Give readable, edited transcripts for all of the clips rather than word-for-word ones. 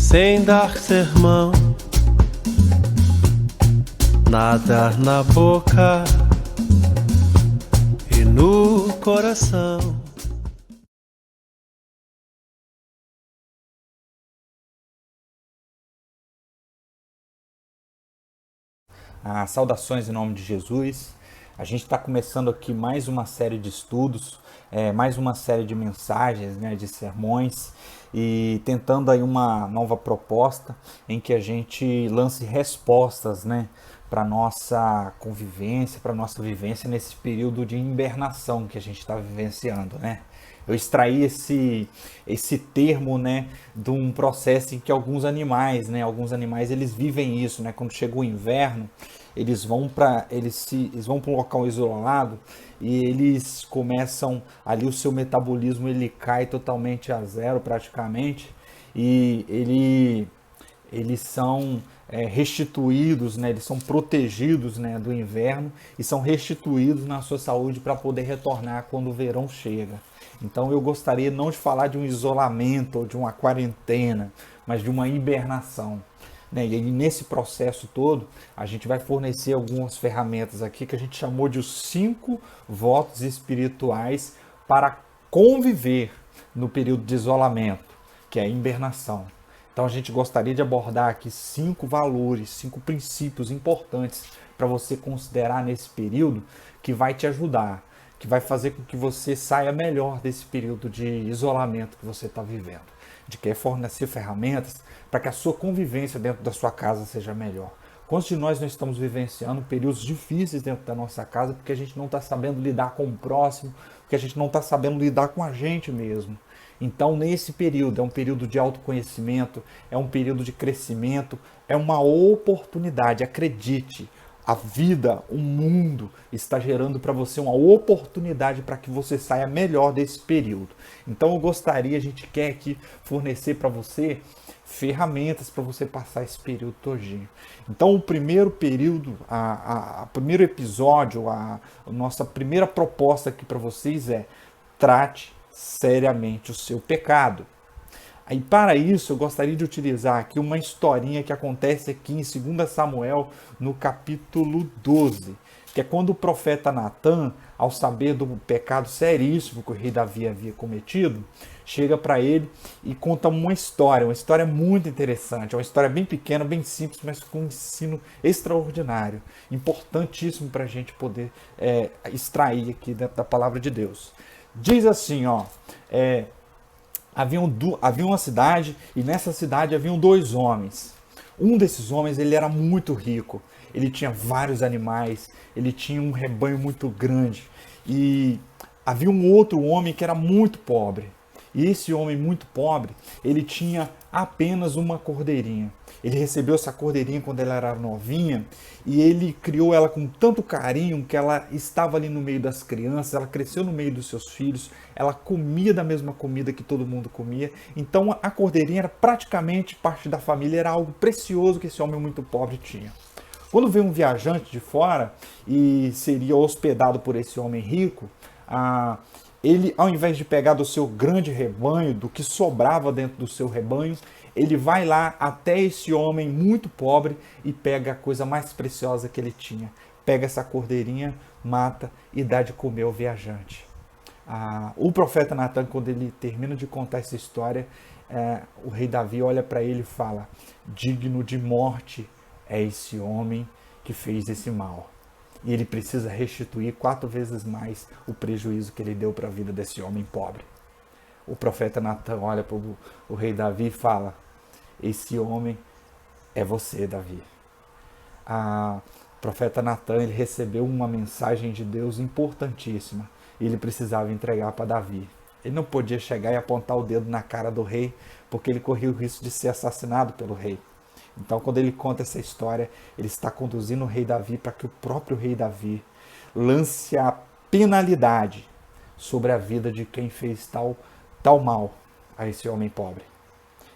sem dar sermão, nada na boca e no coração. Saudações em nome de Jesus. A gente está começando aqui mais uma série de estudos, mais uma série de mensagens, né, de sermões, e tentando aí uma nova proposta em que a gente lance respostas, né, para nossa convivência, para nossa vivência nesse período de hibernação que a gente está vivenciando, né? Eu extraí esse termo, né, de um processo em que alguns animais eles vivem isso, né? Quando chega o inverno, eles vão para um local isolado e eles começam ali, o seu metabolismo ele cai totalmente a zero praticamente, e eles são restituídos, né? Eles são protegidos, né, do inverno, e são restituídos na sua saúde para poder retornar quando o verão chega. Então eu gostaria não de falar de um isolamento ou de uma quarentena, mas de uma hibernação, né? E nesse processo todo, a gente vai fornecer algumas ferramentas aqui que a gente chamou de os 5 votos espirituais para conviver no período de isolamento, que é a hibernação. Então a gente gostaria de abordar aqui 5 valores, 5 princípios importantes para você considerar nesse período, que vai te ajudar, que vai fazer com que você saia melhor desse período de isolamento que você está vivendo. De quer fornecer ferramentas para que a sua convivência dentro da sua casa seja melhor. Quantos de nós não estamos vivenciando períodos difíceis dentro da nossa casa porque a gente não está sabendo lidar com o próximo, porque a gente não está sabendo lidar com a gente mesmo? Então, nesse período, é um período de autoconhecimento, é um período de crescimento, é uma oportunidade, acredite. A vida, o mundo está gerando para você uma oportunidade para que você saia melhor desse período. Então eu gostaria, a gente quer aqui fornecer para você ferramentas para você passar esse período todinho. Então o primeiro período, a primeiro episódio, a nossa primeira proposta aqui para vocês é: trate seriamente o seu pecado. Aí, para isso, eu gostaria de utilizar aqui uma historinha que acontece aqui em 2 Samuel, no capítulo 12, que é quando o profeta Natan, ao saber do pecado seríssimo que o rei Davi havia cometido, chega para ele e conta uma história muito interessante, uma história bem pequena, bem simples, mas com um ensino extraordinário, importantíssimo para a gente poder extrair aqui dentro da palavra de Deus. Diz assim, ó, havia uma cidade, e nessa cidade haviam 2 homens. Um desses homens, ele era muito rico, ele tinha vários animais, ele tinha um rebanho muito grande. E havia um outro homem que era muito pobre. E esse homem muito pobre, ele tinha apenas uma cordeirinha. Ele recebeu essa cordeirinha quando ela era novinha e ele criou ela com tanto carinho que ela estava ali no meio das crianças, ela cresceu no meio dos seus filhos, ela comia da mesma comida que todo mundo comia. Então a cordeirinha era praticamente parte da família, era algo precioso que esse homem muito pobre tinha. Quando veio um viajante de fora e seria hospedado por esse homem rico, ele, ao invés de pegar do seu grande rebanho, do que sobrava dentro do seu rebanho, ele vai lá até esse homem muito pobre e pega a coisa mais preciosa que ele tinha. Pega essa cordeirinha, mata e dá de comer ao viajante. O profeta Natan, quando ele termina de contar essa história, o rei Davi olha para ele e fala: digno de morte é esse homem que fez esse mal. E ele precisa restituir 4 vezes mais o prejuízo que ele deu para a vida desse homem pobre. O profeta Natan olha para o rei Davi e fala: esse homem é você, Davi. O profeta Natan, ele recebeu uma mensagem de Deus importantíssima e ele precisava entregar para Davi. Ele não podia chegar e apontar o dedo na cara do rei, porque ele corria o risco de ser assassinado pelo rei. Então, quando ele conta essa história, ele está conduzindo o rei Davi para que o próprio rei Davi lance a penalidade sobre a vida de quem fez tal mal a esse homem pobre.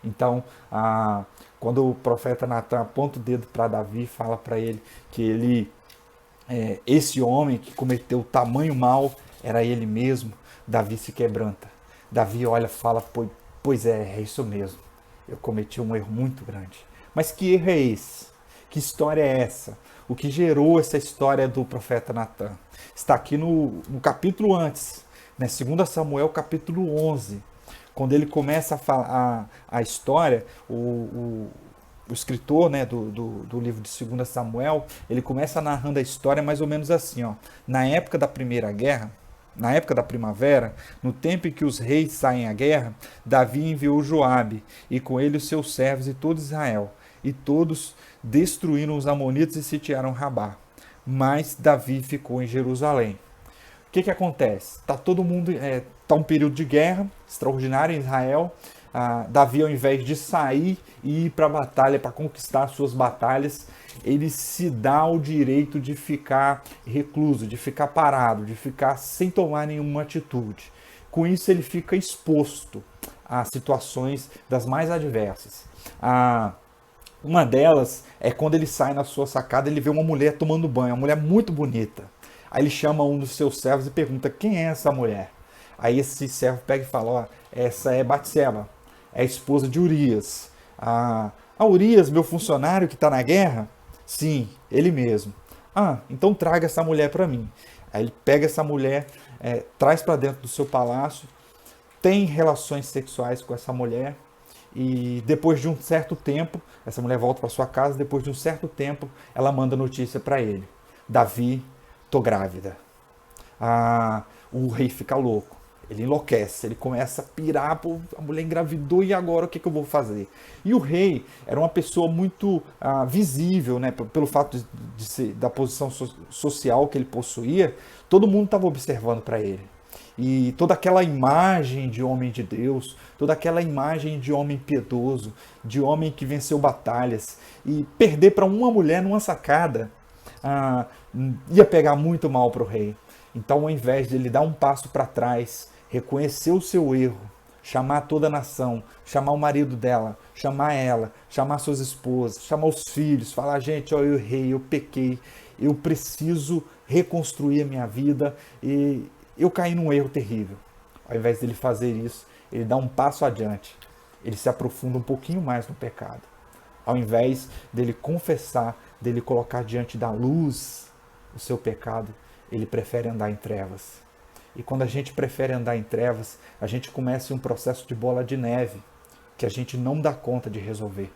Então, quando o profeta Natan aponta o dedo para Davi, fala para ele que esse homem que cometeu tamanho mal era ele mesmo, Davi se quebranta. Davi olha e fala: pois é isso mesmo. eu cometi um erro muito grande. Mas que erro é esse? Que história é essa? O que gerou essa história do profeta Natan? Está aqui no capítulo antes, né? 2 Samuel capítulo 11, quando ele começa a falar a história, o escritor, né, do livro de 2 Samuel, ele começa narrando a história mais ou menos assim, ó. Na época da primeira guerra, na época da primavera, no tempo em que os reis saem à guerra, Davi enviou Joabe, e com ele os seus servos e todo Israel, e todos destruíram os amonitas e sitiaram Rabá. Mas Davi ficou em Jerusalém. O que acontece? Está todo mundo, tá um período de guerra extraordinário em Israel. Davi, ao invés de sair e ir para a batalha, para conquistar as suas batalhas, ele se dá o direito de ficar recluso, de ficar parado, de ficar sem tomar nenhuma atitude. Com isso, ele fica exposto a situações das mais adversas. Uma delas é quando ele sai na sua sacada, ele vê uma mulher tomando banho, uma mulher muito bonita. Aí ele chama um dos seus servos e pergunta: quem é essa mulher? Aí esse servo pega e fala: ó, essa é Batseba, é a esposa de Urias. Urias, meu funcionário que está na guerra? Sim, ele mesmo. Então traga essa mulher para mim. Aí ele pega essa mulher, traz para dentro do seu palácio, tem relações sexuais com essa mulher, e depois de um certo tempo, essa mulher volta para sua casa. Depois de um certo tempo, ela manda notícia para ele: Davi, tô grávida. O rei fica louco, ele enlouquece, ele começa a pirar: pô, a mulher engravidou, e agora o que eu vou fazer? E o rei era uma pessoa muito visível, né, pelo fato de ser, da posição social que ele possuía. Todo mundo estava observando para ele. E toda aquela imagem de homem de Deus, toda aquela imagem de homem piedoso, de homem que venceu batalhas, e perder para uma mulher numa sacada ia pegar muito mal para o rei. Então, ao invés de ele dar um passo para trás, reconhecer o seu erro, chamar toda a nação, chamar o marido dela, chamar ela, chamar suas esposas, chamar os filhos, falar: gente, ó, eu errei, eu pequei, eu preciso reconstruir a minha vida, e eu caí num erro terrível. Ao invés dele fazer isso, ele dá um passo adiante. Ele se aprofunda um pouquinho mais no pecado. Ao invés dele confessar, dele colocar diante da luz o seu pecado, ele prefere andar em trevas. E quando a gente prefere andar em trevas, a gente começa um processo de bola de neve que a gente não dá conta de resolver.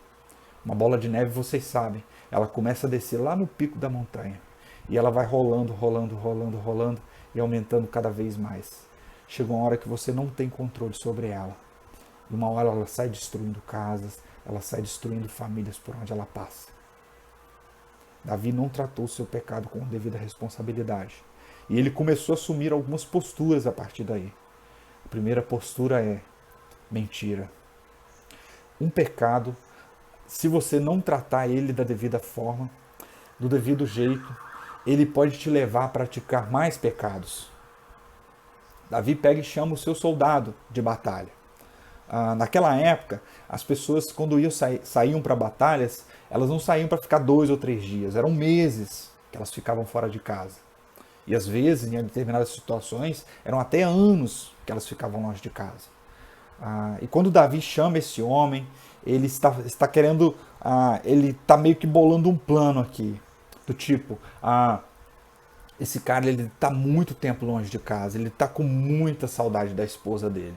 Uma bola de neve, vocês sabem, ela começa a descer lá no pico da montanha. E ela vai rolando, rolando, rolando, rolando, e aumentando cada vez mais. Chega uma hora que você não tem controle sobre ela. E uma hora ela sai destruindo casas, ela sai destruindo famílias por onde ela passa. Davi não tratou o seu pecado com devida responsabilidade. E ele começou a assumir algumas posturas a partir daí. A primeira postura é mentira. Um pecado, se você não tratar ele da devida forma, do devido jeito, ele pode te levar a praticar mais pecados. Davi pega e chama o seu soldado de batalha. Naquela época, as pessoas, quando saíam para batalhas, elas não saíam para ficar 2 ou 3 dias, eram meses que elas ficavam fora de casa. E às vezes, em determinadas situações, eram até anos que elas ficavam longe de casa. E quando Davi chama esse homem, ele está querendo, ele está meio que bolando um plano aqui. Do tipo, esse cara, ele está muito tempo longe de casa, ele está com muita saudade da esposa dele.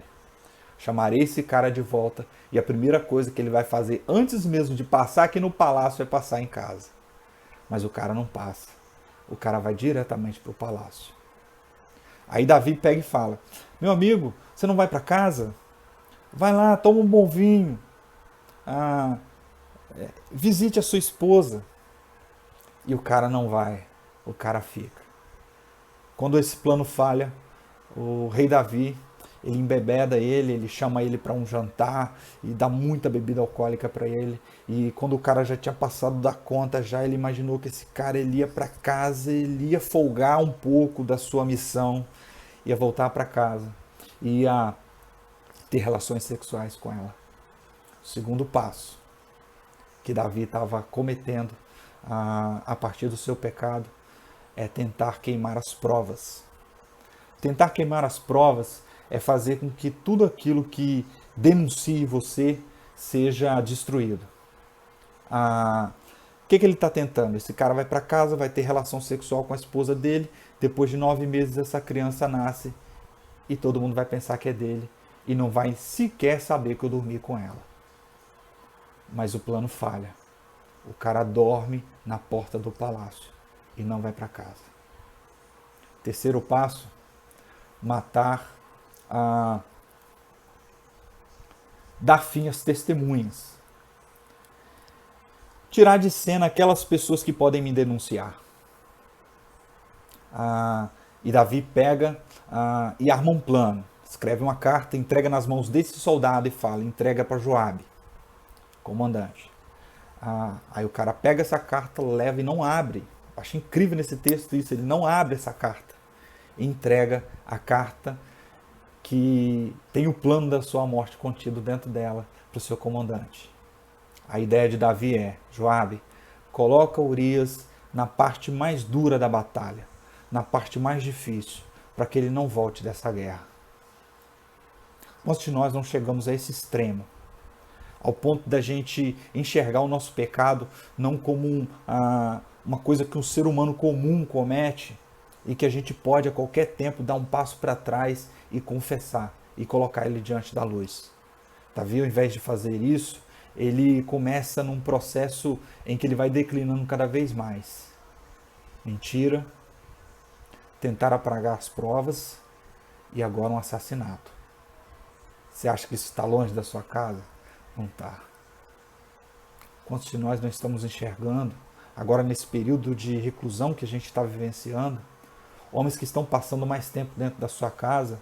Chamarei esse cara de volta, e a primeira coisa que ele vai fazer, antes mesmo de passar aqui no palácio, é passar em casa. Mas o cara não passa, o cara vai diretamente para o palácio. Aí Davi pega e fala: meu amigo, você não vai para casa? Vai lá, toma um bom vinho, visite a sua esposa. E o cara não vai, o cara fica. Quando esse plano falha, o rei Davi, ele embebeda ele chama ele para um jantar e dá muita bebida alcoólica para ele. E quando o cara já tinha passado da conta, ele imaginou que esse cara, ele ia para casa, ele ia folgar um pouco da sua missão, ia voltar para casa, ia ter relações sexuais com ela. O segundo passo que Davi estava cometendo a partir do seu pecado é tentar queimar as provas. Tentar queimar as provas é fazer com que tudo aquilo que denuncie você seja destruído. O que ele está tentando? Esse cara vai para casa, vai ter relação sexual com a esposa dele, depois de 9 meses essa criança nasce e todo mundo vai pensar que é dele e não vai sequer saber que eu dormi com ela. Mas o plano falha. O cara dorme na porta do palácio e não vai para casa. Terceiro passo, matar, dar fim às testemunhas. Tirar de cena aquelas pessoas que podem me denunciar. E Davi pega e arma um plano. Escreve uma carta, entrega nas mãos desse soldado e fala, entrega para Joabe, comandante. Aí o cara pega essa carta, leva e não abre. Acho incrível nesse texto isso, ele não abre essa carta. E entrega a carta que tem o plano da sua morte contido dentro dela para o seu comandante. A ideia de Davi é, Joabe, coloca Urias na parte mais dura da batalha, na parte mais difícil, para que ele não volte dessa guerra. Quantos de nós não chegamos a esse extremo? Ao ponto da gente enxergar o nosso pecado não como uma coisa que um ser humano comum comete e que a gente pode a qualquer tempo dar um passo para trás e confessar e colocar ele diante da luz. Davi, ao invés de fazer isso, ele começa num processo em que ele vai declinando cada vez mais. Mentira, tentar apagar as provas e agora um assassinato. Você acha que isso está longe da sua casa? Não está. Quantos de nós não estamos enxergando, agora nesse período de reclusão que a gente está vivenciando, homens que estão passando mais tempo dentro da sua casa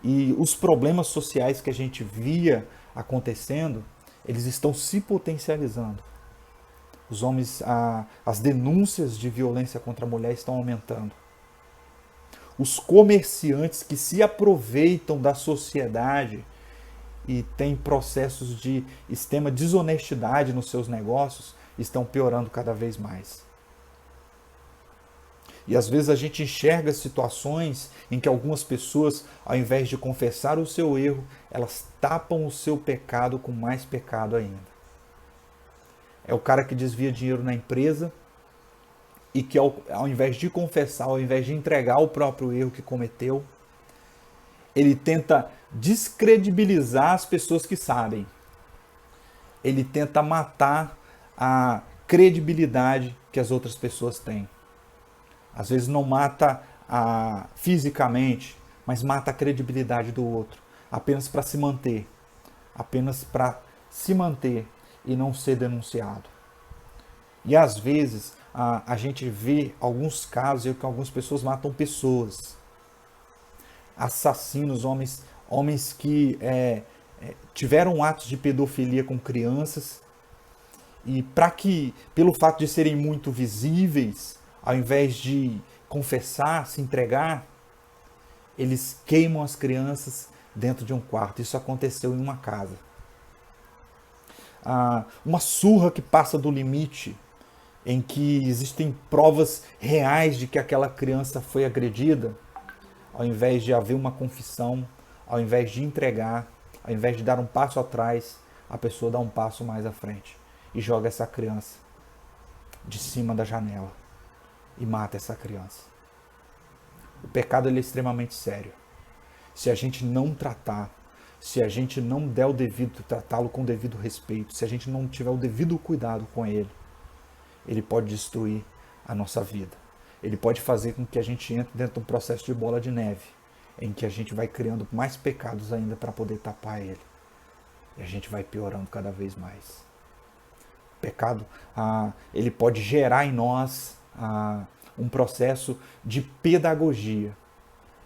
e os problemas sociais que a gente via acontecendo, eles estão se potencializando. Os homens, as denúncias de violência contra a mulher estão aumentando. Os comerciantes que se aproveitam da sociedade e têm processos de extrema desonestidade nos seus negócios estão piorando cada vez mais. E às vezes a gente enxerga situações em que algumas pessoas, ao invés de confessar o seu erro, elas tapam o seu pecado com mais pecado ainda. É o cara que desvia dinheiro na empresa e que ao invés de confessar, ao invés de entregar o próprio erro que cometeu, ele tenta descredibilizar as pessoas que sabem. Ele tenta matar a credibilidade que as outras pessoas têm. Às vezes não mata fisicamente, mas mata a credibilidade do outro, apenas para se manter. Apenas para se manter e não ser denunciado. E às vezes a gente vê alguns casos em que algumas pessoas matam pessoas. Assassinos, homens que tiveram atos de pedofilia com crianças e pelo fato de serem muito visíveis, ao invés de confessar, se entregar, eles queimam as crianças dentro de um quarto. Isso aconteceu em uma casa. Uma surra que passa do limite, em que existem provas reais de que aquela criança foi agredida, ao invés de haver uma confissão, ao invés de entregar, ao invés de dar um passo atrás, a pessoa dá um passo mais à frente e joga essa criança de cima da janela e mata essa criança. O pecado ele é extremamente sério. Se a gente não tratar, se a gente não der o devido, tratá-lo com o devido respeito, se a gente não tiver o devido cuidado com ele, ele pode destruir a nossa vida. Ele pode fazer com que a gente entre dentro de um processo de bola de neve, em que a gente vai criando mais pecados ainda para poder tapar ele. E a gente vai piorando cada vez mais. O pecado, ele pode gerar em nós um processo de pedagogia,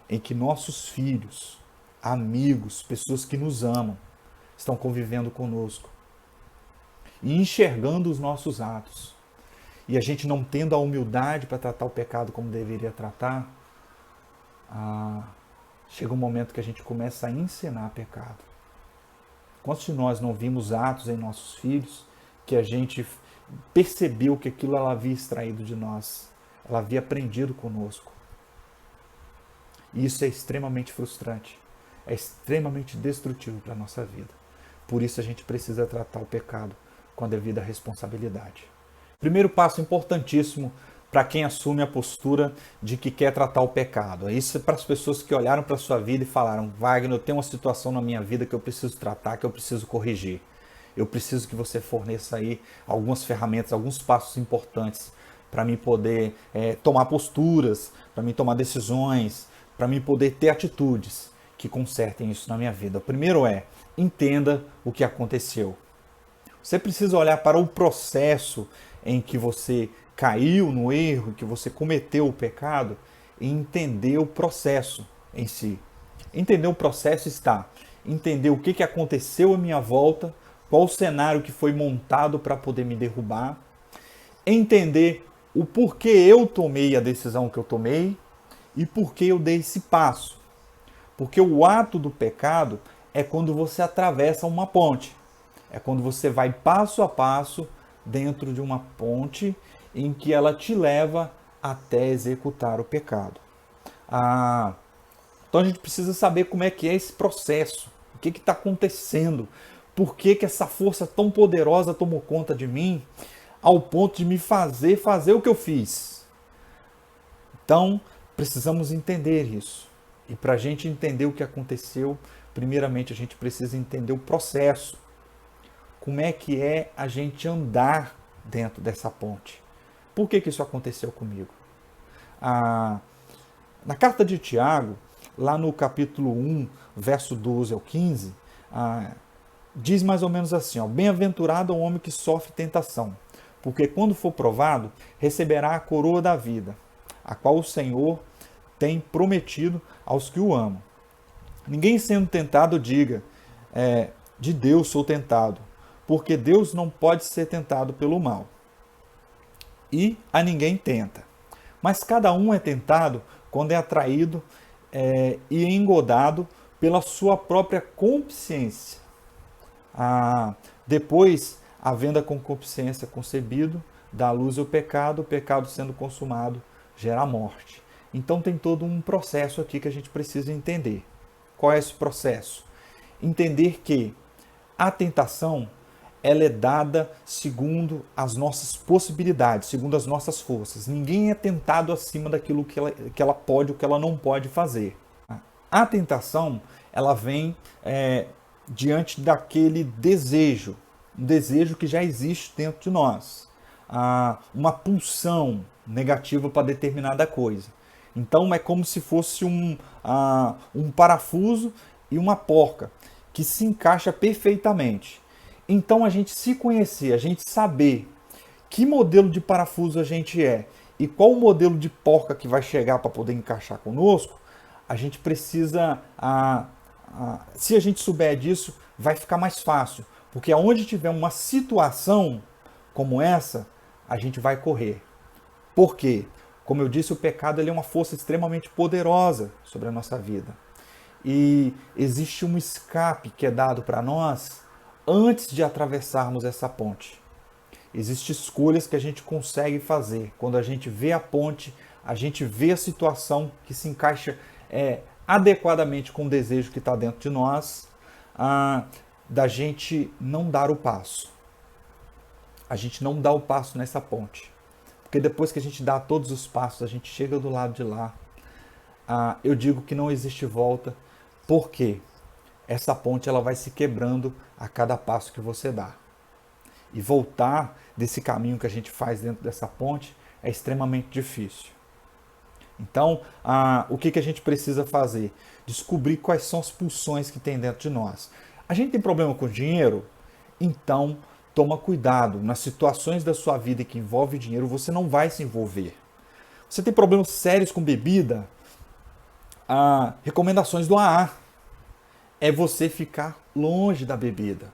em que nossos filhos, amigos, pessoas que nos amam, estão convivendo conosco e enxergando os nossos atos. E a gente não tendo a humildade para tratar o pecado como deveria tratar, chega um momento que a gente começa a ensinar pecado. Quantos de nós não vimos atos em nossos filhos que a gente percebeu que aquilo ela havia extraído de nós, ela havia aprendido conosco? E isso é extremamente frustrante, é extremamente destrutivo para a nossa vida. Por isso a gente precisa tratar o pecado com a devida responsabilidade. Primeiro passo importantíssimo para quem assume a postura de que quer tratar o pecado. Isso é para as pessoas que olharam para a sua vida e falaram: Wagner, eu tenho uma situação na minha vida que eu preciso tratar, que eu preciso corrigir. Eu preciso que você forneça aí algumas ferramentas, alguns passos importantes para mim poder tomar posturas, para mim tomar decisões, para mim poder ter atitudes que consertem isso na minha vida. O primeiro é: entenda o que aconteceu. Você precisa olhar para o processo em que você caiu no erro, que você cometeu o pecado, e entender o processo em si. Entender o processo está entender o que aconteceu à minha volta, qual o cenário que foi montado para poder me derrubar, entender o porquê eu tomei a decisão que eu tomei e porquê eu dei esse passo. Porque o ato do pecado é quando você atravessa uma ponte. É quando você vai passo a passo dentro de uma ponte em que ela te leva até executar o pecado. Então a gente precisa saber como é que é esse processo. O que está acontecendo? Por que essa força tão poderosa tomou conta de mim ao ponto de me fazer o que eu fiz? Então precisamos entender isso. E para a gente entender o que aconteceu, primeiramente a gente precisa entender o processo. Como é que é a gente andar dentro dessa ponte? Por que isso aconteceu comigo? Na carta de Tiago, lá no capítulo 1, verso 12 ao 15, diz mais ou menos assim: bem-aventurado é o homem que sofre tentação, porque quando for provado, receberá a coroa da vida, a qual o Senhor tem prometido aos que o amam. Ninguém sendo tentado diga, de Deus sou tentado, porque Deus não pode ser tentado pelo mal. E a ninguém tenta. Mas cada um é tentado quando é atraído e engodado pela sua própria concupiscência. Depois, havendo a concupiscência concebido, dá à luz o pecado sendo consumado, gera a morte. Então tem todo um processo aqui que a gente precisa entender. Qual é esse processo? Entender que a tentação ela é dada segundo as nossas possibilidades, segundo as nossas forças. Ninguém é tentado acima daquilo que ela pode ou que ela não pode fazer. A tentação ela vem diante daquele desejo, um desejo que já existe dentro de nós, uma pulsão negativa para determinada coisa. Então é como se fosse um parafuso e uma porca que se encaixa perfeitamente. Então a gente se conhecer, a gente saber que modelo de parafuso a gente é e qual o modelo de porca que vai chegar para poder encaixar conosco, a gente precisa, se a gente souber disso, vai ficar mais fácil. Porque aonde tiver uma situação como essa, a gente vai correr. Por quê? Como eu disse, o pecado ele é uma força extremamente poderosa sobre a nossa vida. E existe um escape que é dado para nós antes de atravessarmos essa ponte. Existem escolhas que a gente consegue fazer. Quando a gente vê a ponte, a gente vê a situação que se encaixa adequadamente com o desejo que está dentro de nós, da gente não dar o passo. A gente não dá o passo nessa ponte. Porque depois que a gente dá todos os passos, a gente chega do lado de lá. Eu digo que não existe volta, porque essa ponte ela vai se quebrando a cada passo que você dá. E voltar desse caminho que a gente faz dentro dessa ponte é extremamente difícil. Então, o que a gente precisa fazer? Descobrir quais são as pulsões que tem dentro de nós. A gente tem problema com dinheiro? Então, toma cuidado. Nas situações da sua vida que envolve dinheiro, você não vai se envolver. Você tem problemas sérios com bebida? Recomendações do AA é você ficar longe da bebida.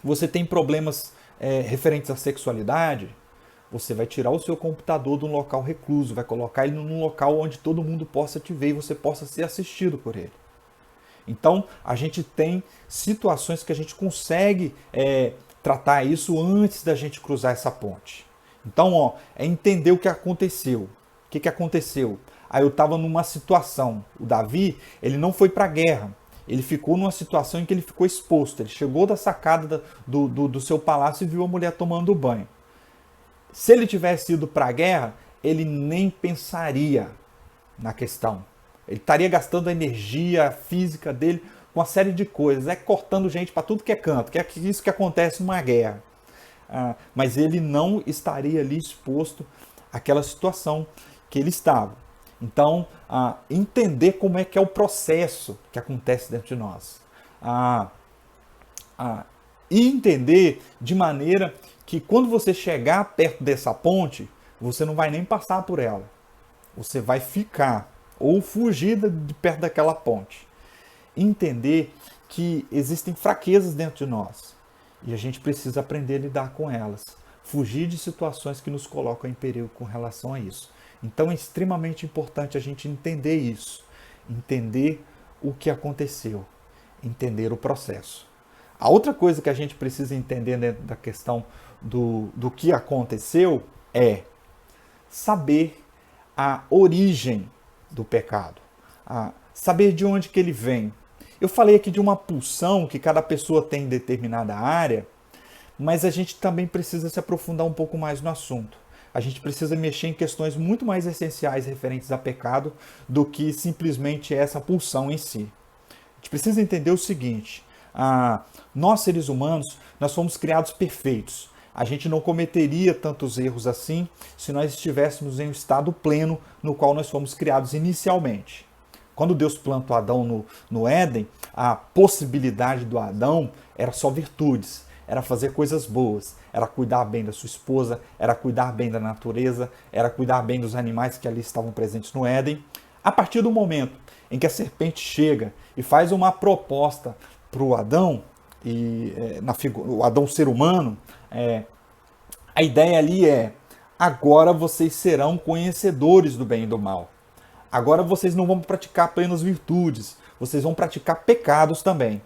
Você tem problemas referentes à sexualidade? Você vai tirar o seu computador de um local recluso, vai colocar ele num local onde todo mundo possa te ver e você possa ser assistido por ele. Então, a gente tem situações que a gente consegue tratar isso antes da gente cruzar essa ponte. Então, é entender o que aconteceu. O que aconteceu? Aí eu estava numa situação. O Davi, ele não foi para a guerra. Ele ficou numa situação em que ele ficou exposto. Ele chegou da sacada do seu palácio e viu a mulher tomando banho. Se ele tivesse ido para a guerra, ele nem pensaria na questão. Ele estaria gastando a energia física dele com uma série de coisas, cortando gente para tudo que é canto, que é isso que acontece numa guerra. Mas ele não estaria ali exposto àquela situação que ele estava. Então, entender como é que é o processo que acontece dentro de nós. E entender de maneira que quando você chegar perto dessa ponte, você não vai nem passar por ela. Você vai ficar ou fugir de perto daquela ponte. Entender que existem fraquezas dentro de nós e a gente precisa aprender a lidar com elas. Fugir de situações que nos colocam em perigo com relação a isso. Então é extremamente importante a gente entender isso. Entender o que aconteceu. Entender o processo. A outra coisa que a gente precisa entender dentro da questão do que aconteceu é saber a origem do pecado. Saber de onde que ele vem. Eu falei aqui de uma pulsão que cada pessoa tem em determinada área, mas a gente também precisa se aprofundar um pouco mais no assunto. A gente precisa mexer em questões muito mais essenciais referentes a pecado do que simplesmente essa pulsão em si. A gente precisa entender o seguinte, nós seres humanos, nós fomos criados perfeitos. A gente não cometeria tantos erros assim se nós estivéssemos em um estado pleno no qual nós fomos criados inicialmente. Quando Deus plantou Adão no Éden, a possibilidade do Adão era só virtudes, era fazer coisas boas, era cuidar bem da sua esposa, era cuidar bem da natureza, era cuidar bem dos animais que ali estavam presentes no Éden. A partir do momento em que a serpente chega e faz uma proposta para o Adão, o Adão ser humano, a ideia ali é: agora vocês serão conhecedores do bem e do mal. Agora vocês não vão praticar apenas virtudes, vocês vão praticar pecados também.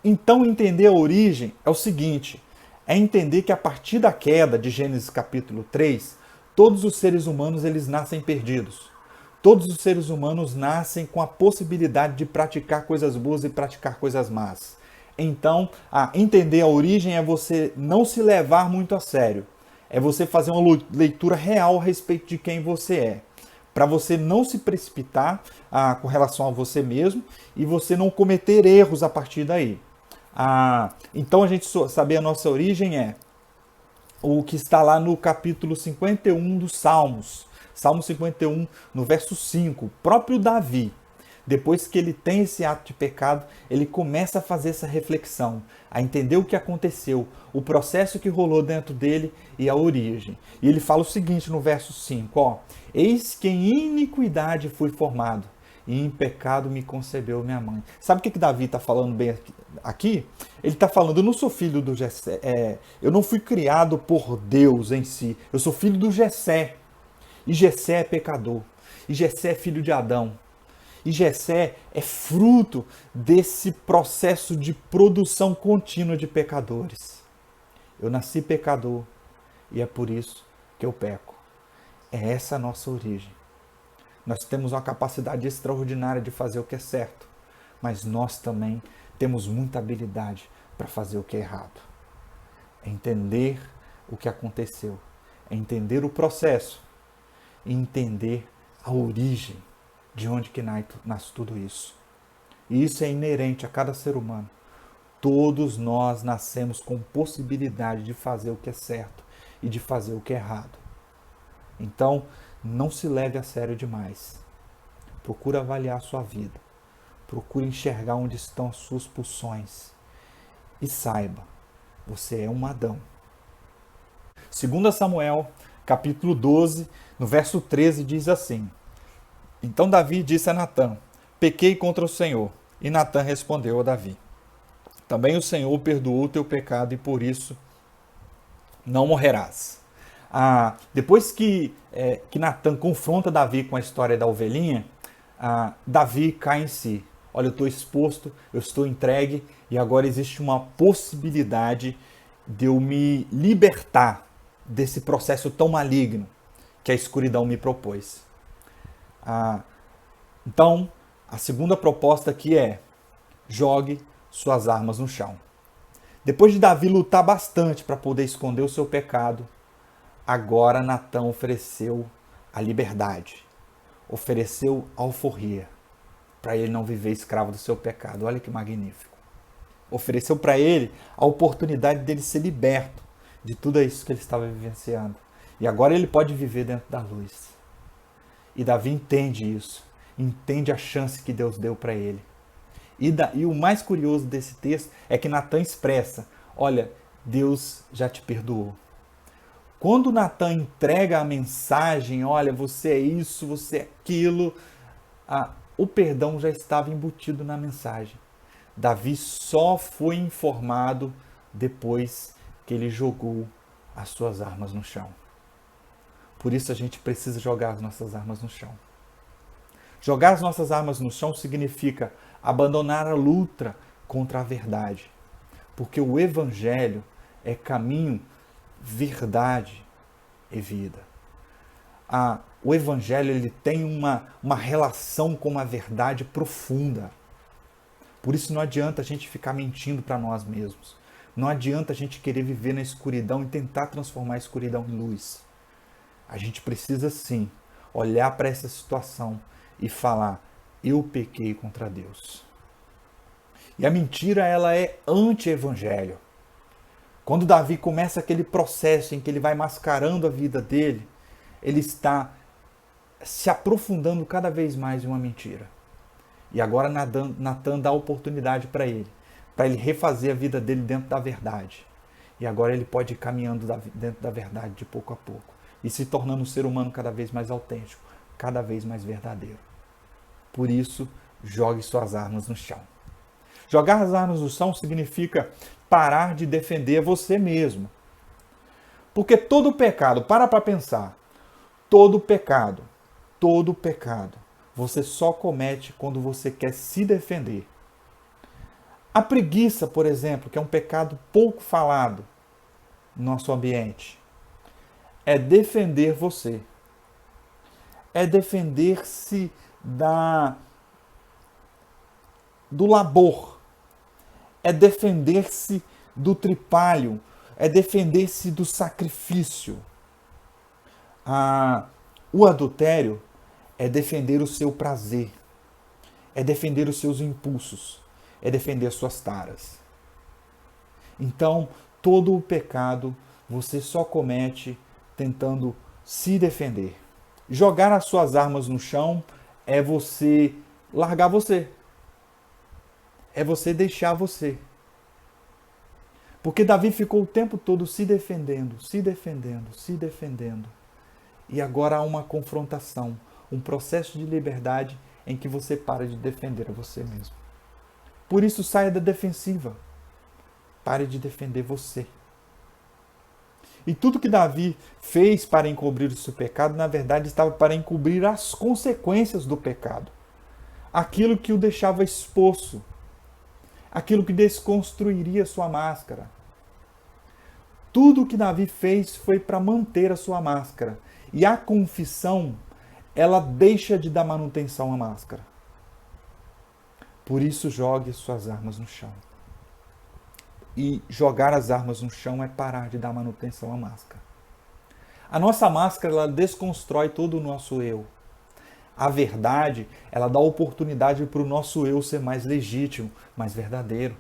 Então entender a origem é o seguinte, é entender que a partir da queda de Gênesis capítulo 3, todos os seres humanos eles nascem perdidos. Todos os seres humanos nascem com a possibilidade de praticar coisas boas e praticar coisas más. Então, entender a origem é você não se levar muito a sério. É você fazer uma leitura real a respeito de quem você é. Para você não se precipitar com relação a você mesmo e você não cometer erros a partir daí. Então, a gente saber a nossa origem é o que está lá no capítulo 51 dos Salmos. Salmo 51, no verso 5. O próprio Davi, depois que ele tem esse ato de pecado, ele começa a fazer essa reflexão, a entender o que aconteceu, o processo que rolou dentro dele e a origem. E ele fala o seguinte no verso 5, eis que em iniquidade fui formado, e em pecado me concebeu minha mãe. Sabe o que Davi está falando bem aqui? Ele está falando, eu não sou filho do Jessé, eu não fui criado por Deus em si, eu sou filho do Jessé. E Jessé é pecador, e Jessé é filho de Adão. E Jessé é fruto desse processo de produção contínua de pecadores. Eu nasci pecador e é por isso que eu peco. É essa a nossa origem. Nós temos uma capacidade extraordinária de fazer o que é certo, mas nós também temos muita habilidade para fazer o que é errado. É entender o que aconteceu, é entender o processo e entender a origem. De onde que nasce tudo isso? E isso é inerente a cada ser humano. Todos nós nascemos com possibilidade de fazer o que é certo e de fazer o que é errado. Então, não se leve a sério demais. Procure avaliar a sua vida. Procure enxergar onde estão as suas pulsões. E saiba, você é um Adão. 2 Samuel, capítulo 12, no verso 13, diz assim: Então Davi disse a Natã, pequei contra o Senhor. E Natã respondeu a Davi, também o Senhor perdoou o teu pecado e por isso não morrerás. Depois que Natã confronta Davi com a história da ovelhinha, Davi cai em si. Olha, eu estou exposto, eu estou entregue e agora existe uma possibilidade de eu me libertar desse processo tão maligno que a escuridão me propôs. Então, a segunda proposta aqui é: jogue suas armas no chão. Depois de Davi lutar bastante para poder esconder o seu pecado, agora Natã ofereceu a liberdade, ofereceu a alforria, para ele não viver escravo do seu pecado. Olha que magnífico. Ofereceu para ele a oportunidade dele ser liberto de tudo isso que ele estava vivenciando. E agora ele pode viver dentro da luz. E Davi entende isso, entende a chance que Deus deu para ele. E o mais curioso desse texto é que Natã expressa, olha, Deus já te perdoou. Quando Natã entrega a mensagem, olha, você é isso, você é aquilo, o perdão já estava embutido na mensagem. Davi só foi informado depois que ele jogou as suas armas no chão. Por isso a gente precisa jogar as nossas armas no chão. Jogar as nossas armas no chão significa abandonar a luta contra a verdade. Porque o Evangelho é caminho, verdade e vida. O Evangelho ele tem uma relação com a verdade profunda. Por isso não adianta a gente ficar mentindo para nós mesmos. Não adianta a gente querer viver na escuridão e tentar transformar a escuridão em luz. A gente precisa sim olhar para essa situação e falar, eu pequei contra Deus. E a mentira ela é anti-evangelho. Quando Davi começa aquele processo em que ele vai mascarando a vida dele, ele está se aprofundando cada vez mais em uma mentira. E agora Natã dá oportunidade para ele refazer a vida dele dentro da verdade. E agora ele pode ir caminhando dentro da verdade de pouco a pouco e se tornando um ser humano cada vez mais autêntico, cada vez mais verdadeiro. Por isso, jogue suas armas no chão. Jogar as armas no chão significa parar de defender você mesmo. Porque todo pecado, para pensar, todo pecado, você só comete quando você quer se defender. A preguiça, por exemplo, que é um pecado pouco falado no nosso ambiente, é defender você. É defender-se do labor. É defender-se do tripalho. É defender-se do sacrifício. O adultério é defender o seu prazer. É defender os seus impulsos. É defender as suas taras. Então, todo o pecado você só comete tentando se defender. Jogar as suas armas no chão é você largar você. É você deixar você. Porque Davi ficou o tempo todo se defendendo. E agora há uma confrontação, um processo de liberdade em que você para de defender a você mesmo. Por isso, saia da defensiva. Pare de defender você. E tudo que Davi fez para encobrir o seu pecado, na verdade, estava para encobrir as consequências do pecado. Aquilo que o deixava exposto. Aquilo que desconstruiria sua máscara. Tudo que Davi fez foi para manter a sua máscara. E a confissão, ela deixa de dar manutenção à máscara. Por isso, jogue suas armas no chão. E jogar as armas no chão é parar de dar manutenção à máscara. A nossa máscara, ela desconstrói todo o nosso eu. A verdade, ela dá oportunidade para o nosso eu ser mais legítimo, mais verdadeiro.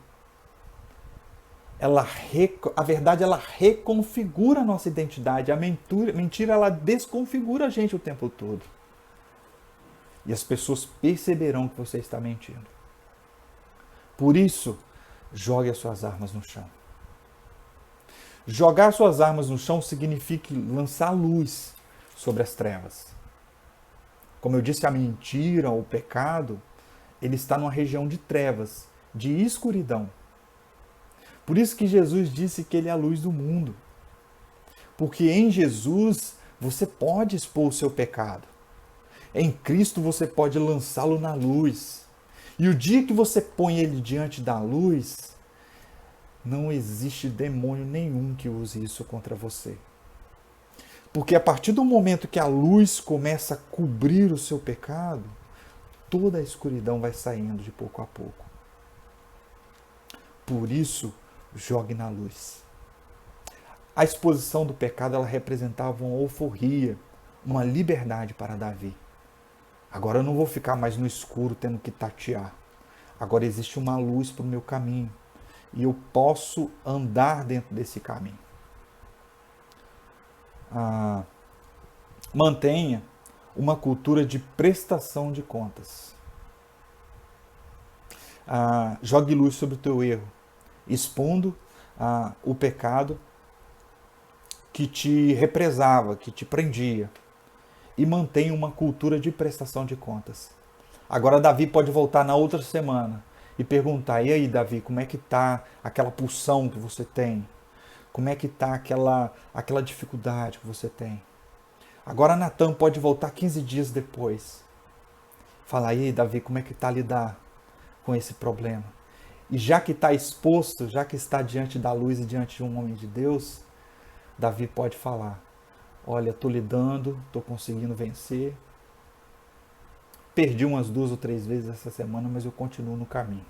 A verdade, ela reconfigura a nossa identidade. A mentira, ela desconfigura a gente o tempo todo. E as pessoas perceberão que você está mentindo. Por isso, jogue as suas armas no chão. Jogar suas armas no chão significa lançar luz sobre as trevas. Como eu disse, a mentira, o pecado, ele está numa região de trevas, de escuridão. Por isso que Jesus disse que ele é a luz do mundo. Porque em Jesus você pode expor o seu pecado. Em Cristo você pode lançá-lo na luz. E o dia que você põe ele diante da luz, não existe demônio nenhum que use isso contra você. Porque a partir do momento que a luz começa a cobrir o seu pecado, toda a escuridão vai saindo de pouco a pouco. Por isso, jogue na luz. A exposição do pecado, ela representava uma euforia, uma liberdade para Davi. Agora eu não vou ficar mais no escuro tendo que tatear. Agora existe uma luz para o meu caminho. E eu posso andar dentro desse caminho. Mantenha uma cultura de prestação de contas. Jogue luz sobre o teu erro, expondo o pecado que te represava, que te prendia. E mantenha uma cultura de prestação de contas. Agora Davi pode voltar na outra semana e perguntar: e aí, Davi, como é que está aquela pulsão que você tem? Como é que está aquela dificuldade que você tem? Agora Natan pode voltar 15 dias depois. Falar: e aí, Davi, como é que está a lidar com esse problema? E já que está exposto, já que está diante da luz e diante de um homem de Deus, Davi pode falar: olha, estou lidando, estou conseguindo vencer. Perdi umas 2 ou 3 vezes essa semana, mas eu continuo no caminho.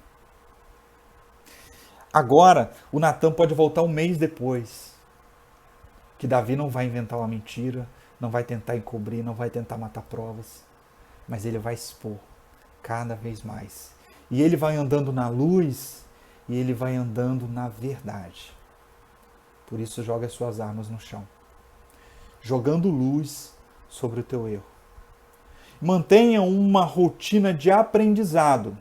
Agora, o Natan pode voltar um mês depois. Que Davi não vai inventar uma mentira, não vai tentar encobrir, não vai tentar matar provas. Mas ele vai expor cada vez mais. E ele vai andando na luz e ele vai andando na verdade. Por isso, joga as suas armas no chão. Jogando luz sobre o teu erro. Mantenha uma rotina de aprendizado.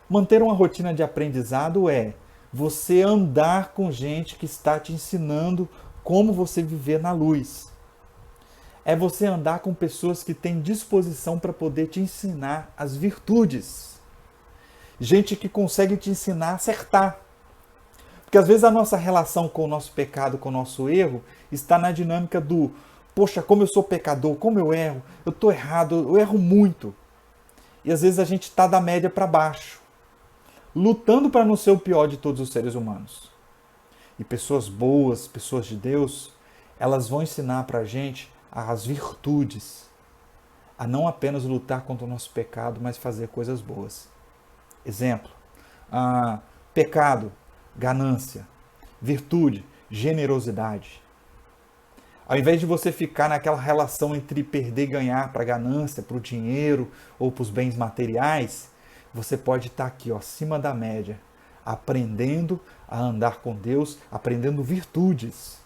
Manter uma rotina de aprendizado é você andar com gente que está te ensinando como você viver na luz. É você andar com pessoas que têm disposição para poder te ensinar as virtudes. Gente que consegue te ensinar a acertar. Porque às vezes a nossa relação com o nosso pecado, com o nosso erro, está na dinâmica do: poxa, como eu sou pecador, como eu erro, eu estou errado, eu erro muito. E às vezes a gente está da média para baixo, lutando para não ser o pior de todos os seres humanos. E pessoas boas, pessoas de Deus, elas vão ensinar para a gente as virtudes, a não apenas lutar contra o nosso pecado, mas fazer coisas boas. Exemplo: pecado, ganância; virtude, generosidade. Ao invés de você ficar naquela relação entre perder e ganhar para a ganância, para o dinheiro ou para os bens materiais, você pode estar aqui, acima da média, aprendendo a andar com Deus, aprendendo virtudes,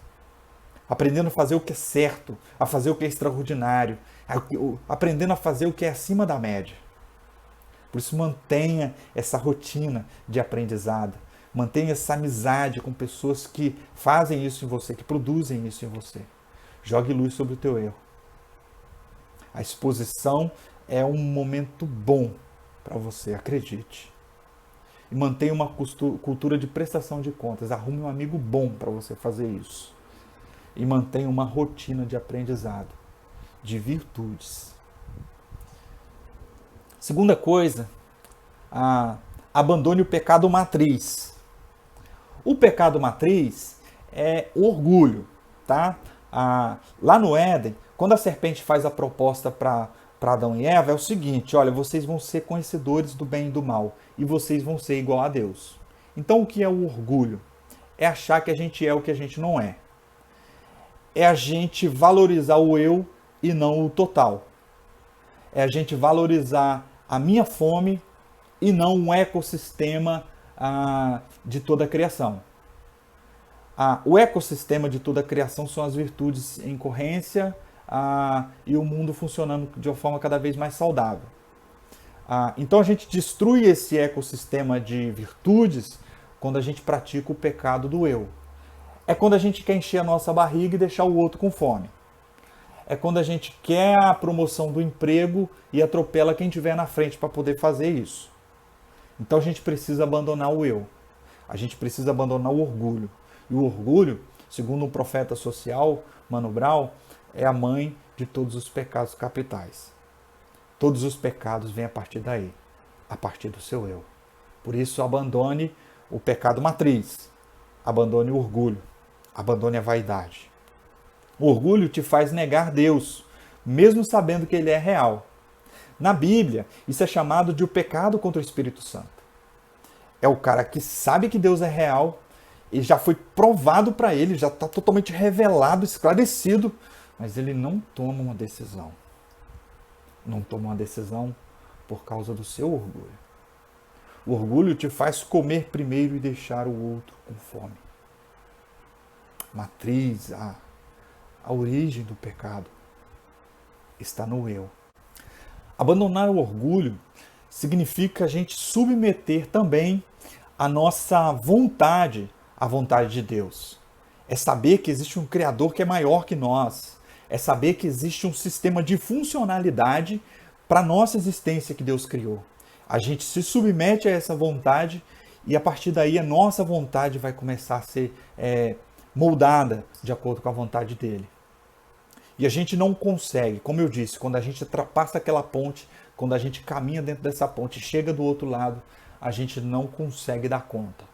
aprendendo a fazer o que é certo, a fazer o que é extraordinário, aprendendo a fazer o que é acima da média. Por isso, mantenha essa rotina de aprendizado, mantenha essa amizade com pessoas que fazem isso em você, que produzem isso em você. Jogue luz sobre o teu erro. A exposição é um momento bom para você, acredite. E mantenha uma cultura de prestação de contas. Arrume um amigo bom para você fazer isso. E mantenha uma rotina de aprendizado, de virtudes. Segunda coisa, abandone o pecado matriz. O pecado matriz é o orgulho, tá? Lá no Éden, quando a serpente faz a proposta para Adão e Eva, é o seguinte: olha, vocês vão ser conhecedores do bem e do mal, e vocês vão ser igual a Deus. Então, o que é o orgulho? É achar que a gente é o que a gente não é. É a gente valorizar o eu e não o total. É a gente valorizar a minha fome e não um ecossistema de toda a criação. O ecossistema de toda a criação são as virtudes em corrência e o mundo funcionando de uma forma cada vez mais saudável. Então a gente destrui esse ecossistema de virtudes quando a gente pratica o pecado do eu. É quando a gente quer encher a nossa barriga e deixar o outro com fome. É quando a gente quer a promoção do emprego e atropela quem estiver na frente para poder fazer isso. Então a gente precisa abandonar o eu. A gente precisa abandonar o orgulho. E o orgulho, segundo um profeta social, Mano Brown, é a mãe de todos os pecados capitais. Todos os pecados vêm a partir daí, a partir do seu eu. Por isso, abandone o pecado matriz. Abandone o orgulho. Abandone a vaidade. O orgulho te faz negar Deus, mesmo sabendo que Ele é real. Na Bíblia, isso é chamado de o pecado contra o Espírito Santo. é o cara que sabe que Deus é real e já foi provado para ele, já está totalmente revelado, esclarecido, mas ele não toma uma decisão. Não toma uma decisão por causa do seu orgulho. O orgulho te faz comer primeiro e deixar o outro com fome. Matriz, a origem do pecado está no eu. Abandonar o orgulho significa a gente submeter também a nossa vontade à vontade de Deus. É saber que existe um Criador que é maior que nós. É saber que existe um sistema de funcionalidade para a nossa existência que Deus criou. A gente se submete a essa vontade e a partir daí a nossa vontade vai começar a ser moldada de acordo com a vontade dele. E a gente não consegue, como eu disse, quando a gente ultrapassa aquela ponte, quando a gente caminha dentro dessa ponte, chega do outro lado, a gente não consegue dar conta.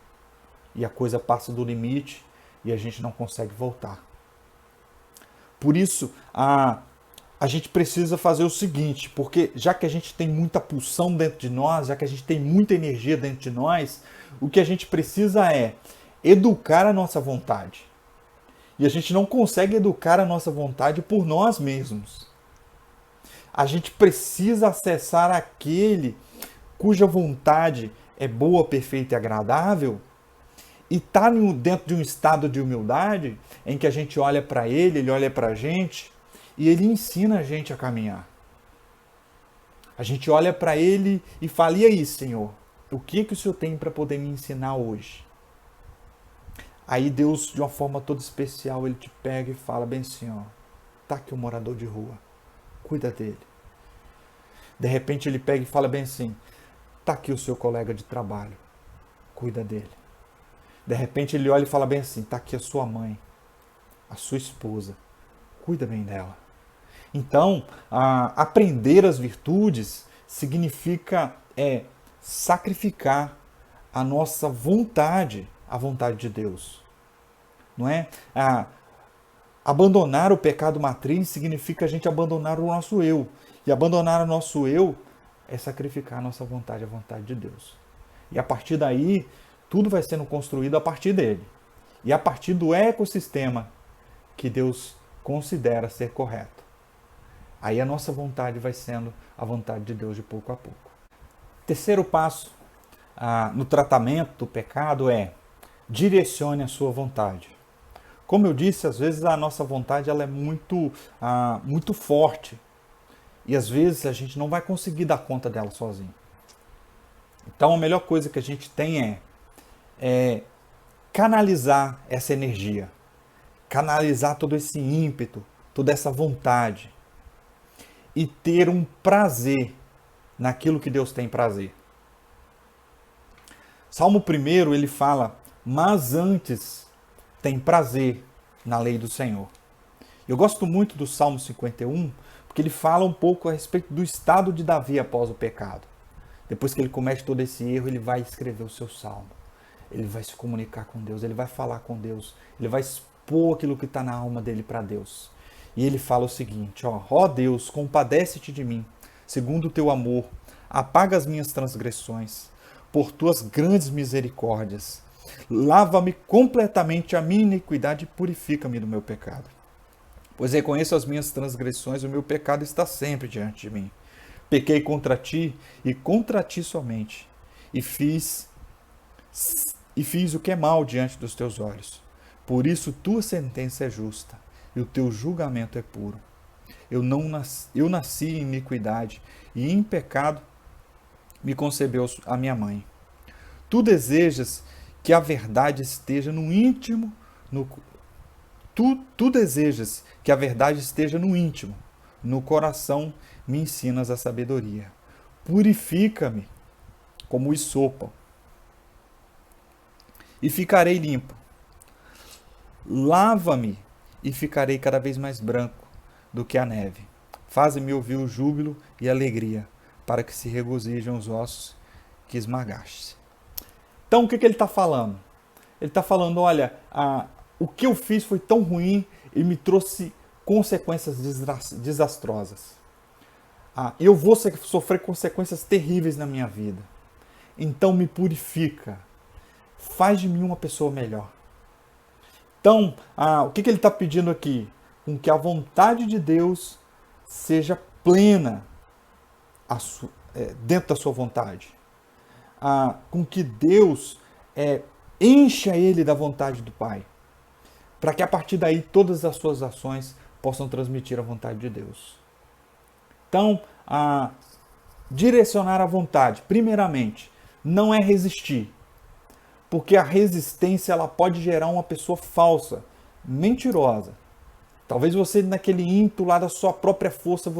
E a coisa passa do limite e a gente não consegue voltar. Por isso, a gente precisa fazer o seguinte, porque já que a gente tem muita pulsão dentro de nós, já que a gente tem muita energia dentro de nós, o que a gente precisa é educar a nossa vontade. E a gente não consegue educar a nossa vontade por nós mesmos. A gente precisa acessar aquele cuja vontade é boa, perfeita e agradável e está dentro de um estado de humildade em que a gente olha para ele olha para a gente e ele ensina a gente a caminhar. A gente olha para ele e fala, e aí, Senhor, o que o Senhor tem para poder me ensinar hoje? Aí Deus, de uma forma toda especial, ele te pega e fala bem assim, ó, tá aqui o morador de rua, cuida dele. De repente ele pega e fala bem assim, tá aqui o seu colega de trabalho, cuida dele. De repente ele olha e fala bem assim, tá aqui a sua mãe, a sua esposa, cuida bem dela. Então, aprender as virtudes significa sacrificar a nossa vontade, a vontade de Deus. Não é? Abandonar o pecado matriz significa a gente abandonar o nosso eu. E abandonar o nosso eu é sacrificar a nossa vontade, a vontade de Deus. E a partir daí, tudo vai sendo construído a partir dele. E a partir do ecossistema que Deus considera ser correto. Aí a nossa vontade vai sendo a vontade de Deus de pouco a pouco. Terceiro passo no tratamento do pecado é direcione a sua vontade. Como eu disse, às vezes a nossa vontade ela é muito forte. E às vezes a gente não vai conseguir dar conta dela sozinho. Então a melhor coisa que a gente tem é canalizar essa energia. Canalizar todo esse ímpeto, toda essa vontade. E ter um prazer naquilo que Deus tem prazer. Salmo 1, ele fala, mas antes tem prazer na lei do Senhor. Eu gosto muito do Salmo 51, porque ele fala um pouco a respeito do estado de Davi após o pecado. Depois que ele comete todo esse erro, ele vai escrever o seu salmo. Ele vai se comunicar com Deus, ele vai falar com Deus, ele vai expor aquilo que está na alma dele para Deus. E ele fala o seguinte, ó Deus, compadece-te de mim, segundo o teu amor, apaga as minhas transgressões, por tuas grandes misericórdias. Lava-me completamente a minha iniquidade e purifica-me do meu pecado. Pois reconheço as minhas transgressões, o meu pecado está sempre diante de mim. Pequei contra ti e contra ti somente, e fiz o que é mal diante dos teus olhos. Por isso tua sentença é justa, e o teu julgamento é puro. Eu nasci em iniquidade, e em pecado me concebeu a minha mãe. Tu desejas que a verdade esteja no íntimo, tu desejas que a verdade esteja no íntimo, no coração me ensinas a sabedoria. Purifica-me como o hisopo, e ficarei limpo. Lava-me e ficarei cada vez mais branco do que a neve. Faze-me ouvir o júbilo e a alegria, para que se regozijam os ossos que esmagaste. Então, o que ele está falando? Ele está falando, olha, o que eu fiz foi tão ruim e me trouxe consequências desastrosas. Eu vou sofrer consequências terríveis na minha vida. então me purifica, faz de mim uma pessoa melhor. Então, o que ele está pedindo aqui? Com que a vontade de Deus seja plena dentro da sua vontade. Com que Deus encha ele da vontade do Pai. Para que a partir daí todas as suas ações possam transmitir a vontade de Deus. Então, direcionar a vontade, primeiramente, não é resistir. Porque a resistência ela pode gerar uma pessoa falsa, mentirosa. Talvez você, naquele ímpeto lá da sua própria força,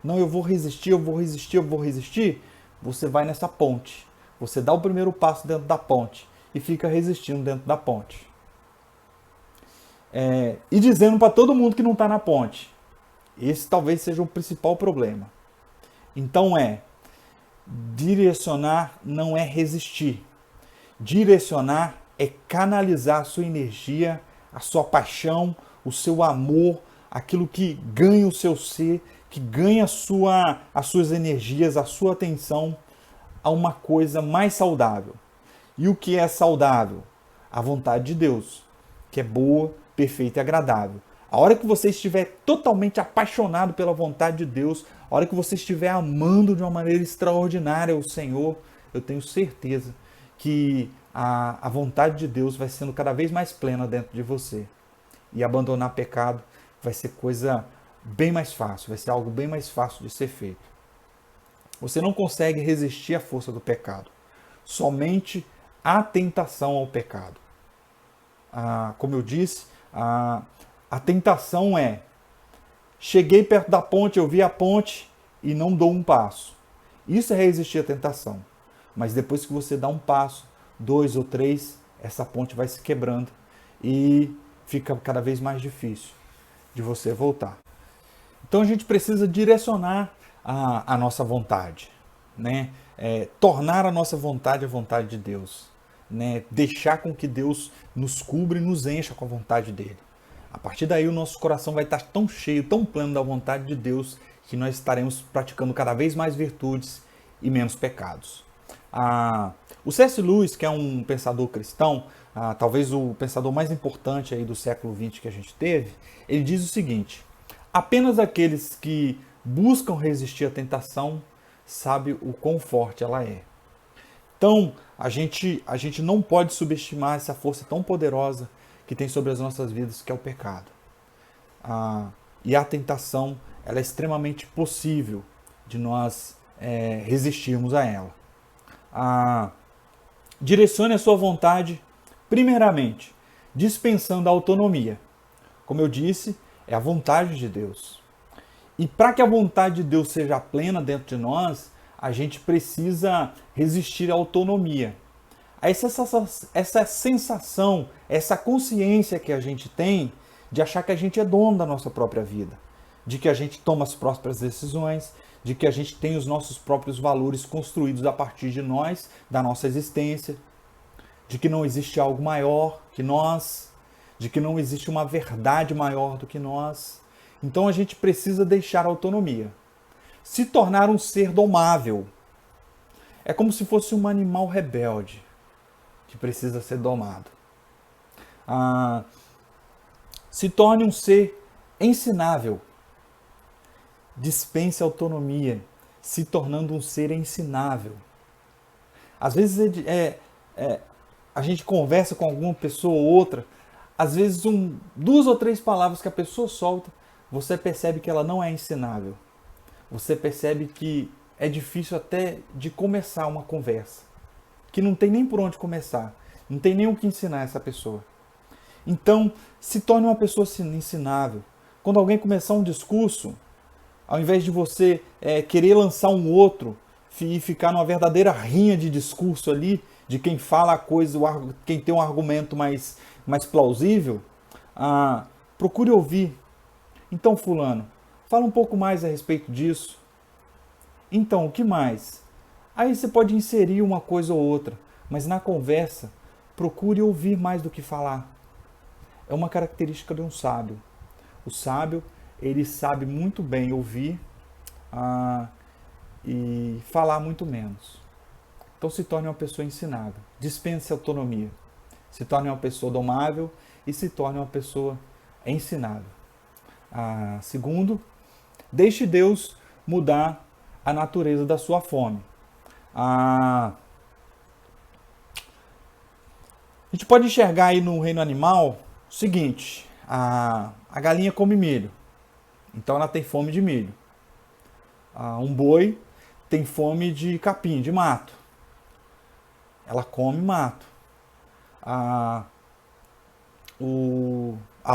não, eu vou resistir, eu vou resistir, eu vou resistir. Você vai nessa ponte. Você dá o primeiro passo dentro da ponte e fica resistindo dentro da ponte. E dizendo para todo mundo que não está na ponte. Esse talvez seja o principal problema. Então direcionar não é resistir. Direcionar é canalizar a sua energia, a sua paixão, o seu amor, aquilo que ganha o seu ser, que ganha as suas energias, a sua atenção a uma coisa mais saudável. E o que é saudável? A vontade de Deus, que é boa, perfeita e agradável. A hora que você estiver totalmente apaixonado pela vontade de Deus, a hora que você estiver amando de uma maneira extraordinária o Senhor, eu tenho certeza que a vontade de Deus vai sendo cada vez mais plena dentro de você. E abandonar pecado vai ser coisa bem mais fácil, vai ser algo bem mais fácil de ser feito. Você não consegue resistir à força do pecado. Somente a tentação ao pecado. Como eu disse, a tentação cheguei perto da ponte, eu vi a ponte e não dou um passo. Isso é resistir à tentação. Mas depois que você dá um passo, 2 ou 3, essa ponte vai se quebrando e fica cada vez mais difícil de você voltar. Então a gente precisa direcionar a nossa vontade, né? Tornar a nossa vontade a vontade de Deus, né? Deixar com que Deus nos cubra e nos encha com a vontade dele. A partir daí o nosso coração vai estar tão cheio, tão pleno da vontade de Deus, que nós estaremos praticando cada vez mais virtudes e menos pecados. O C.S. Lewis, que é um pensador cristão, talvez o pensador mais importante aí do século XX que a gente teve, ele diz o seguinte: apenas aqueles que buscam resistir à tentação sabem o quão forte ela é. Então, a gente não pode subestimar essa força tão poderosa que tem sobre as nossas vidas, que é o pecado. E a tentação, ela é extremamente possível de nós resistirmos a ela. Direcione a sua vontade, primeiramente, dispensando a autonomia. Como eu disse, é a vontade de Deus. E para que a vontade de Deus seja plena dentro de nós, a gente precisa resistir à autonomia. Essa sensação, essa consciência que a gente tem de achar que a gente é dono da nossa própria vida, de que a gente toma as próprias decisões, de que a gente tem os nossos próprios valores construídos a partir de nós, da nossa existência, de que não existe algo maior que nós, de que não existe uma verdade maior do que nós. Então a gente precisa deixar a autonomia. Se tornar um ser domável. É como se fosse um animal rebelde que precisa ser domado. Se torne um ser ensinável. Dispense a autonomia, se tornando um ser ensinável. Às vezes a gente conversa com alguma pessoa ou outra, às vezes 2 ou 3 palavras que a pessoa solta, você percebe que ela não é ensinável. Você percebe que é difícil até de começar uma conversa, que não tem nem por onde começar, não tem nem o que ensinar essa pessoa. Então, se torne uma pessoa ensinável. Quando alguém começar um discurso, ao invés de você querer lançar um outro e ficar numa verdadeira rinha de discurso ali, de quem fala a coisa, quem tem um argumento mais plausível, procure ouvir. Então, fulano, fala um pouco mais a respeito disso. Então, o que mais? Aí você pode inserir uma coisa ou outra, mas na conversa, procure ouvir mais do que falar. É uma característica de um sábio. O sábio, ele sabe muito bem ouvir e falar muito menos. Então se torne uma pessoa ensinável. Dispense autonomia. Se torne uma pessoa domável e se torne uma pessoa ensinável. Segundo, deixe Deus mudar a natureza da sua fome. A gente pode enxergar aí no reino animal o seguinte: a galinha come milho, então ela tem fome de milho. Um boi tem fome de capim, de mato, ela come mato. A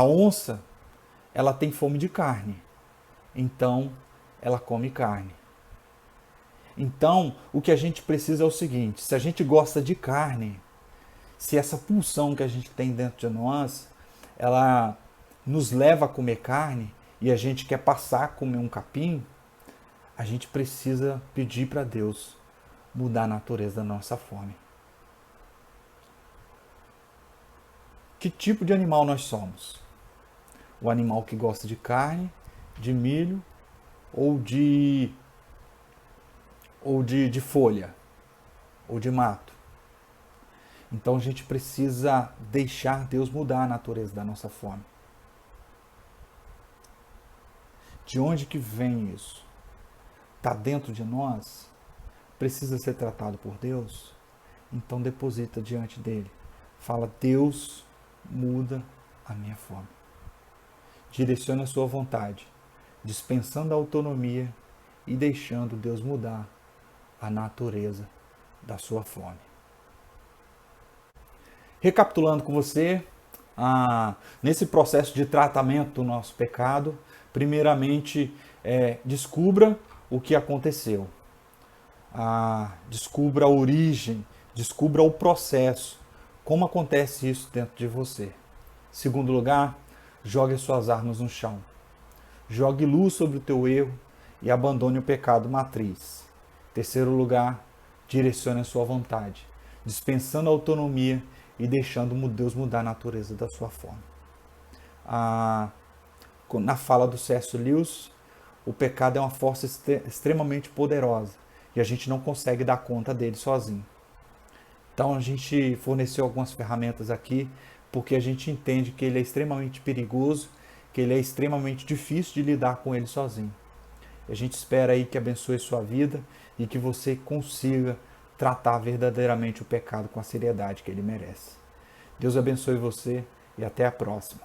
onça, ela tem fome de carne, então ela come carne. Então, o que a gente precisa é o seguinte: se a gente gosta de carne, se essa pulsão que a gente tem dentro de nós, ela nos leva a comer carne e a gente quer passar a comer um capim, a gente precisa pedir para Deus mudar a natureza da nossa fome. Que tipo de animal nós somos? O animal que gosta de carne, de milho ou de folha, ou de mato. Então a gente precisa deixar Deus mudar a natureza da nossa fome. De onde que vem isso? Está dentro de nós? Precisa ser tratado por Deus? Então deposita diante dele. Fala: Deus, muda a minha fome. Direcione a sua vontade, dispensando a autonomia e deixando Deus mudar a natureza da sua fome. Recapitulando com você, nesse processo de tratamento do nosso pecado, primeiramente, descubra o que aconteceu. Descubra a origem, descubra o processo, como acontece isso dentro de você. Segundo lugar, jogue as suas armas no chão. Jogue luz sobre o teu erro e abandone o pecado matriz. Terceiro lugar, direcione a sua vontade, dispensando a autonomia e deixando Deus mudar a natureza da sua fome. Na fala do C.S. Lewis, o pecado é uma força extremamente poderosa e a gente não consegue dar conta dele sozinho. Então a gente forneceu algumas ferramentas aqui porque a gente entende que ele é extremamente perigoso, que ele é extremamente difícil de lidar com ele sozinho. A gente espera aí que abençoe sua vida e que você consiga tratar verdadeiramente o pecado com a seriedade que ele merece. Deus abençoe você e até a próxima.